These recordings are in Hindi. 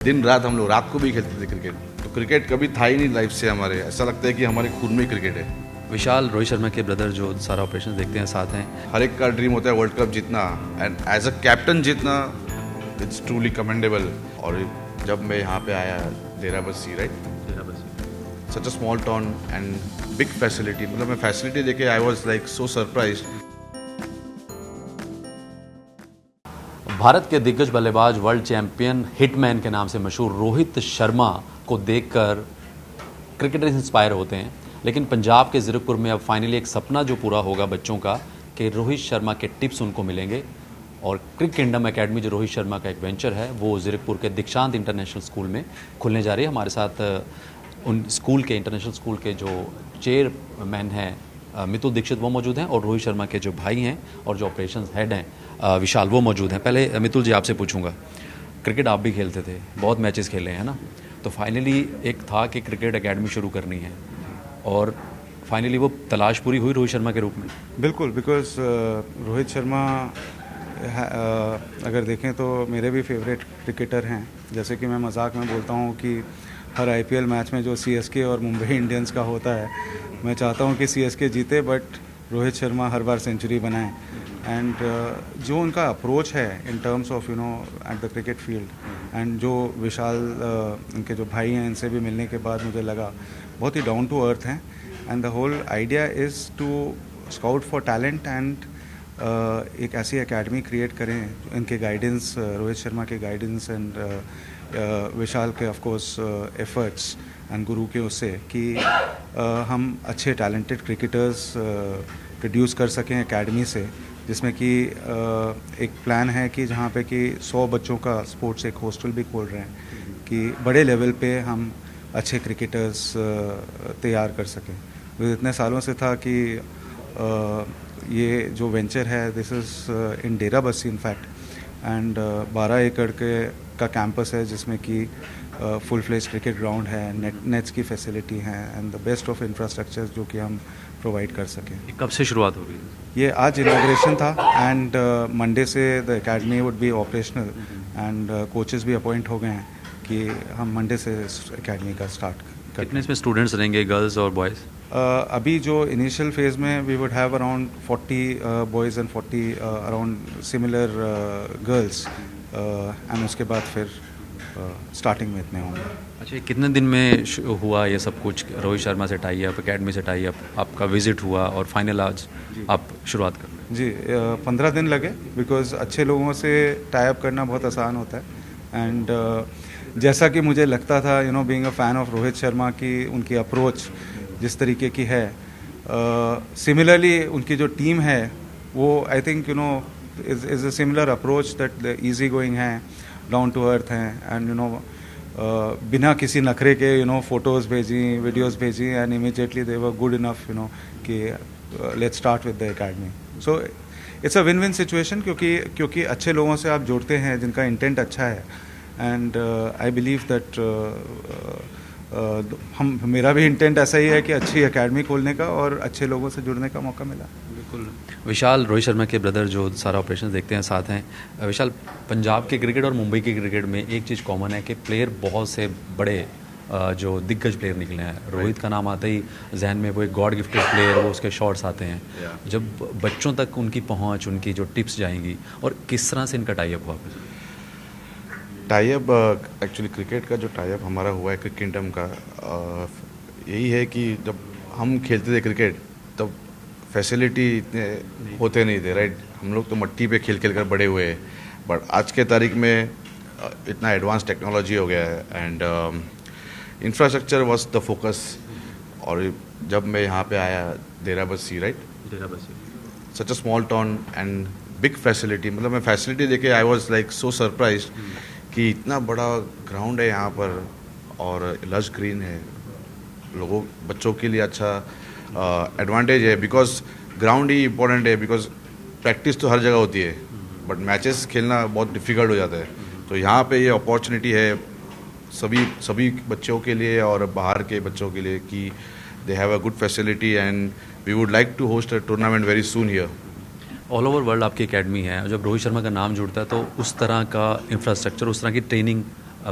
दिन रात हम लोग रात को भी खेलते थे क्रिकेट। तो क्रिकेट कभी था ही नहीं लाइफ से हमारे, ऐसा लगता है कि हमारे खून में ही क्रिकेट है। विशाल रोहित शर्मा के ब्रदर जो सारा ऑपरेशन देखते हैं साथ हैं। हर एक का ड्रीम होता है वर्ल्ड कप जीतना एंड एज अ कैप्टन जीतना, इट्स ट्रूली कमेंडेबल। और जब मैं यहाँ पे आया Derabassi, right, such a small town and big facility, मतलब मैं फैसिलिटी देखे I was like so surprised. Bharat के दिग्गज बल्लेबाज, वर्ल्ड चैंपियन, हिटमैन के नाम से मशहूर रोहित शर्मा को देखकर क्रिकेटर्स इंस्पायर होते हैं। लेकिन पंजाब के ज़ीरकपुर में अब फाइनली एक सपना जो पूरा होगा बच्चों का कि रोहित शर्मा के टिप्स उनको मिलेंगे। और क्रिक किंगडम एकेडमी जो रोहित शर्मा का एक वेंचर है वो ज़ीरकपुर के दीक्षांत इंटरनेशनल स्कूल में खुलने जा रही है। हमारे साथ उन स्कूल के, इंटरनेशनल स्कूल के जो चेयरमैन हैं मितुल दीक्षित वो मौजूद हैं, और रोहित शर्मा के जो भाई हैं और जो ऑपरेशन हेड हैं विशाल वो मौजूद हैं। पहले मितुल जी आपसे पूछूंगा, क्रिकेट आप भी खेलते थे, बहुत मैचेस खेले हैं ना, तो फाइनली एक था कि क्रिकेट एकेडमी शुरू करनी है और फाइनली वो तलाश पूरी हुई रोहित शर्मा के रूप में? बिल्कुल, बिकॉज रोहित शर्मा अगर देखें तो मेरे भी फेवरेट क्रिकेटर हैं। जैसे कि मैं मजाक में बोलता हूँ कि हर आईपीएल मैच में जो सीएसके और मुंबई इंडियंस का होता है, मैं चाहता हूँ कि सीएसके जीते बट रोहित शर्मा हर बार सेंचुरी बनाए। एंड जो उनका अप्रोच है in terms of at the cricket field, and जो विशाल इनके जो भाई हैं इनसे भी मिलने के बाद मुझे लगा बहुत ही डाउन टू अर्थ हैं। And the whole idea is to scout for talent and एक ऐसी एकेडमी क्रिएट करें इनके गाइडेंस, रोहित शर्मा के गाइडेंस एंड विशाल के ऑफकोर्स एफर्ट्स एंड गुरु के उससे कि हम अच्छे टैलेंटेड क्रिकेटर्स प्रोड्यूस कर सकें एकेडमी से, जिसमें कि एक प्लान है कि जहाँ पे कि 100 बच्चों का स्पोर्ट्स एक हॉस्टल भी खोल रहे हैं कि बड़े लेवल पे हम अच्छे क्रिकेटर्स तैयार कर सकें। तो इतने सालों से था कि ये जो वेंचर है this is in Derabassi in fact, and 12 एकड़ का कैंपस है जिसमें कि फुल फ्लेज क्रिकेट ग्राउंड है, नेट्स की फैसिलिटी है and the best of infrastructure जो कि हम प्रोवाइड कर सकें। कब से शुरुआत हो रही है? ये आज इनॉग्रेशन था एंड मंडे से the academy would be operational and coaches भी अपॉइंट हो गए हैं कि हम मंडे से एकेडमी का स्टार्ट कर। कितने इसमें स्टूडेंट्स रहेंगे, गर्ल्स और बॉयज़? अभी जो इनिशियल फेज़ में we would have around 40 boys and 40 around similar girls, and उसके बाद फिर स्टार्टिंग में इतने होंगे। अच्छा, कितने दिन में हुआ ये सब कुछ? रोहित शर्मा से टाई अप, एकेडमी से टाई अप, आपका विजिट हुआ और फाइनल आज आप शुरुआत कर रहे हैं? जी, 15 दिन लगे बिकॉज अच्छे लोगों से टाई अप करना बहुत आसान होता है। एंड जैसा कि मुझे लगता था being a fan of Rohit Sharma की उनकी अप्रोच जिस तरीके की है, सिमिलरली उनकी जो टीम है वो I think is a similar approach that easy going है, डाउन टू अर्थ हैं एंड बिना किसी नखरे के फोटोज़ भेजी, वीडियोज़ भेजी and immediately they were good enough कि let's start with the academy. So it's a win win situation क्योंकि अच्छे लोगों से आप जुड़ते हैं जिनका इंटेंट अच्छा है। एंड आई बिलीव दैट मेरा भी इंटेंट ऐसा ही है कि अच्छी एकेडमी खोलने का और अच्छे लोगों से जुड़ने का मौका मिला। बिल्कुल। विशाल रोहित शर्मा के ब्रदर जो सारा ऑपरेशन देखते हैं साथ हैं। विशाल, पंजाब के क्रिकेट और मुंबई के क्रिकेट में एक चीज़ कॉमन है कि प्लेयर बहुत से बड़े जो दिग्गज प्लेयर निकले हैं। रोहित का नाम आता ही जहन में वो एक गॉड गिफ्टेड प्लेयर, वो उसके शॉट्स आते हैं। जब बच्चों तक उनकी पहुँच, उनकी जो टिप्स जाएंगी, और किस तरह से इनका टाई अप हुआ? टाई अप एक्चुअली क्रिकेट का जो टाई अप हमारा हुआ है क्रिक किंगडम का, यही है कि जब हम खेलते थे क्रिकेट तब फैसिलिटी इतने होते नहीं थे, राइट। हम लोग तो मट्टी पे खेल खेल कर बड़े हुए हैं, बट आज के तारीख में इतना एडवांस टेक्नोलॉजी हो गया है and infrastructure was the focus. और जब मैं यहाँ पे आया Derabassi, right, such a small town and big facility, मतलब मैं फैसिलिटी देखे I was like so surprised कि इतना बड़ा ग्राउंड है यहाँ पर और लश ग्रीन है, बच्चों के लिए अच्छा एडवांटेज है बिकॉज ग्राउंड ही इम्पोर्टेंट है। बिकॉज प्रैक्टिस तो हर जगह होती है बट मैचेस खेलना बहुत डिफ़िकल्ट हो जाता है। तो यहाँ पे ये अपॉर्चुनिटी है सभी बच्चों के लिए और बाहर के बच्चों के लिए कि they have a good facility and we would like to host a tournament very soon here. All over world आपकी एकेडमी है, जब रोहित शर्मा का नाम जुड़ता है तो उस तरह का इंफ्रास्ट्रक्चर, उस तरह की ट्रेनिंग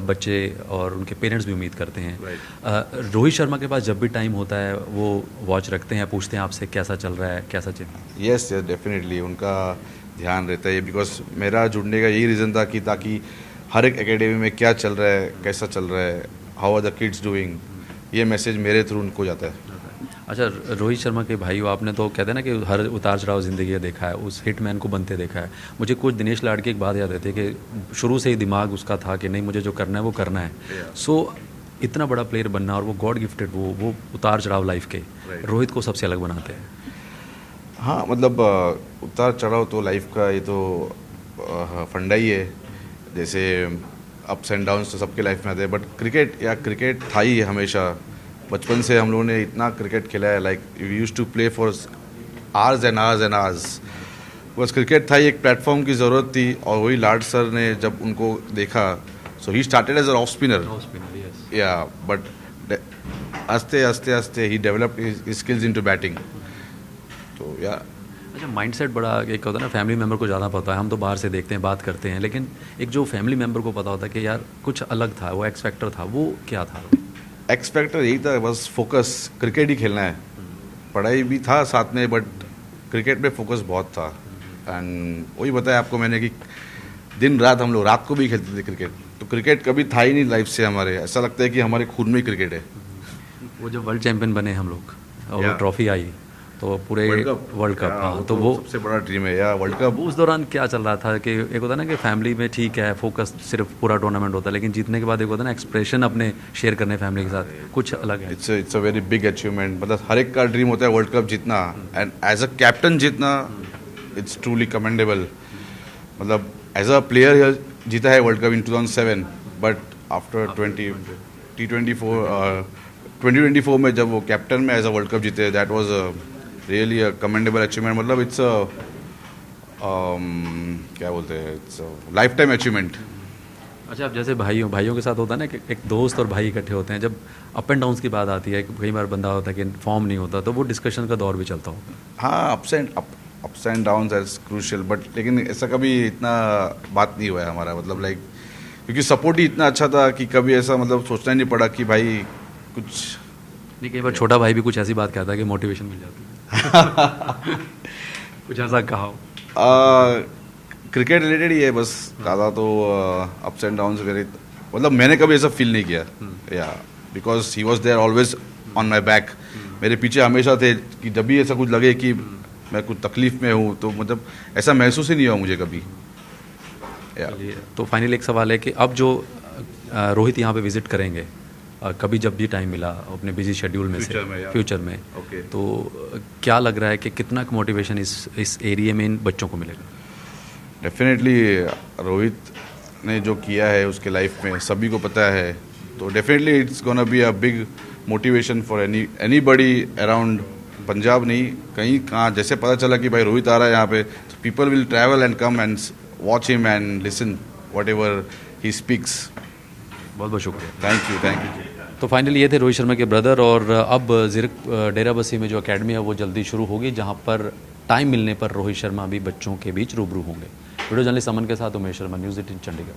बच्चे और उनके पेरेंट्स भी उम्मीद करते हैं। रोहित शर्मा के पास जब भी टाइम होता है वो वॉच रखते हैं, पूछते हैं आपसे कैसा चल रहा है, कैसा चल रहा है? यस यस डेफिनेटली उनका ध्यान रहता है, बिकॉज मेरा जुड़ने का यही रीज़न था कि ताकि हर एक एकेडमी में क्या चल रहा है, कैसा चल रहा है, how are the kids doing, ये मैसेज मेरे थ्रू उनको जाता है। अच्छा, रोहित शर्मा के भाई हो, आपने तो कहते हैं ना कि हर उतार चढ़ाव ज़िंदगी का देखा है, उस हिटमैन को बनते देखा है। मुझे कुछ दिनेश लाड की एक बात याद रहती है कि शुरू से ही दिमाग उसका था कि नहीं मुझे जो करना है वो करना है। सो इतना बड़ा प्लेयर बनना और वो गॉड गिफ्टेड वो उतार चढ़ाव लाइफ के रोहित को सबसे अलग बनाते हैं। हाँ मतलब उतार चढ़ाव तो लाइफ का ये तो फंडा ही है, जैसे अप्स एंड डाउन्स तो सबके लाइफ में आते हैं, बट क्रिकेट था ही हमेशा। बचपन से हम लोगों ने इतना क्रिकेट खेला है, like you used to play for hours and hours and hours. बस क्रिकेट था ही, एक प्लेटफॉर्म की ज़रूरत थी, और वही लाड सर ने जब उनको देखा, so he started as a off spinner, yeah but आस्ते आस्ते आस्ते he developed his skills into batting, तो या। अच्छा, माइंडसेट बड़ा एक होता है ना, फैमिली मेम्बर को ज़्यादा पता है, हम तो बाहर से देखते हैं, बात करते हैं, लेकिन एक जो फैमिली मेम्बर को पता होता है कि यार कुछ अलग था, वो एक्स फैक्टर था, वो क्या था? एक्स फैक्टर यही था, बस फोकस, क्रिकेट ही खेलना है। पढ़ाई भी था साथ में, बट क्रिकेट पे फोकस बहुत था। एंड वही बताया आपको मैंने कि दिन रात हम लोग रात को भी खेलते थे क्रिकेट, तो क्रिकेट कभी था ही नहीं लाइफ से हमारे, ऐसा लगता है कि हमारे खून में क्रिकेट है। वो जब वर्ल्ड चैंपियन बने हम लोग और वो ट्रॉफी आई तो पूरे वर्ल्ड कप, हाँ, तो वो सबसे बड़ा ड्रीम है या वर्ल्ड कप। उस दौरान क्या चल रहा था कि एक होता है ना कि फैमिली में ठीक है फोकस सिर्फ पूरा टूर्नामेंट होता है, लेकिन जीतने के बाद एक होता है ना एक्सप्रेशन अपने शेयर करने फैमिली के साथ, कुछ अलग है। It's a very big achievement, मतलब हर एक का ड्रीम होता है वर्ल्ड कप जीतना, एंड एज अ कैप्टन जीतना इट्स ट्रूली कमेंडेबल। मतलब एज अ प्लेयर जीता है world cup in 2007, but after 2024 में जब वो कैप्टन में एज अ वर्ल्ड कप जीते, that was really a commendable achievement. मतलब इट्स क्या बोलते हैं, इट्स लाइफ टाइम अचीवमेंट। अच्छा, अब जैसे भाइयों के साथ होता है ना कि एक दोस्त और भाई इकट्ठे होते हैं, जब अप एंड डाउन्स की बात आती है, कई बार बंदा होता है कि फॉर्म नहीं होता, तो वो डिस्कशन का दौर भी चलता होगा। हाँ, ups and downs as crucial, but लेकिन ऐसा कभी इतना बात नहीं हुआ है हमारा, मतलब लाइक क्योंकि सपोर्ट ही इतना अच्छा था कि कभी ऐसा मतलब सोचना ही नहीं पड़ा कि भाई कुछ नहीं। कई बार छोटा भाई भी कुछ ऐसी बात कहता है कि मोटिवेशन मिल जाती है। कुछ ऐसा कहा हो? क्रिकेट रिलेटेड ही है बस, ज़्यादा तो अप्स एंड डाउन्स वेरी, मतलब मैंने कभी ऐसा फील नहीं किया, या because he was there always on my back. मेरे पीछे हमेशा थे कि जब भी ऐसा कुछ लगे कि मैं कुछ तकलीफ में हूँ, तो मतलब ऐसा महसूस ही नहीं हुआ मुझे कभी। तो फाइनली एक सवाल है कि अब जो रोहित यहाँ पे विजिट करेंगे, कभी जब भी टाइम मिला अपने बिजी शेड्यूल में फ्यूचर में Okay. तो क्या लग रहा है कि कितना मोटिवेशन इस एरिया में इन बच्चों को मिलेगा? डेफिनेटली रोहित ने जो किया है उसके लाइफ में सभी को पता है, तो definitely it's gonna be a big motivation for anybody around Punjab, नहीं कहीं कहाँ। जैसे पता चला कि भाई रोहित आ रहा है यहाँ पे, तो people will travel and come and watch him and listen what ever he speaks. बहुत बहुत शुक्रिया, थैंक यू। तो फाइनली ये थे रोहित शर्मा के ब्रदर, और अब ज़िरक डेराबस्सी में जो एकेडमी है वो जल्दी शुरू होगी, जहां पर टाइम मिलने पर रोहित शर्मा भी बच्चों के बीच रूबरू होंगे। वीडियो जर्नलिस्ट अमन के साथ उमेश शर्मा, न्यूज़ 18 चंडीगढ़।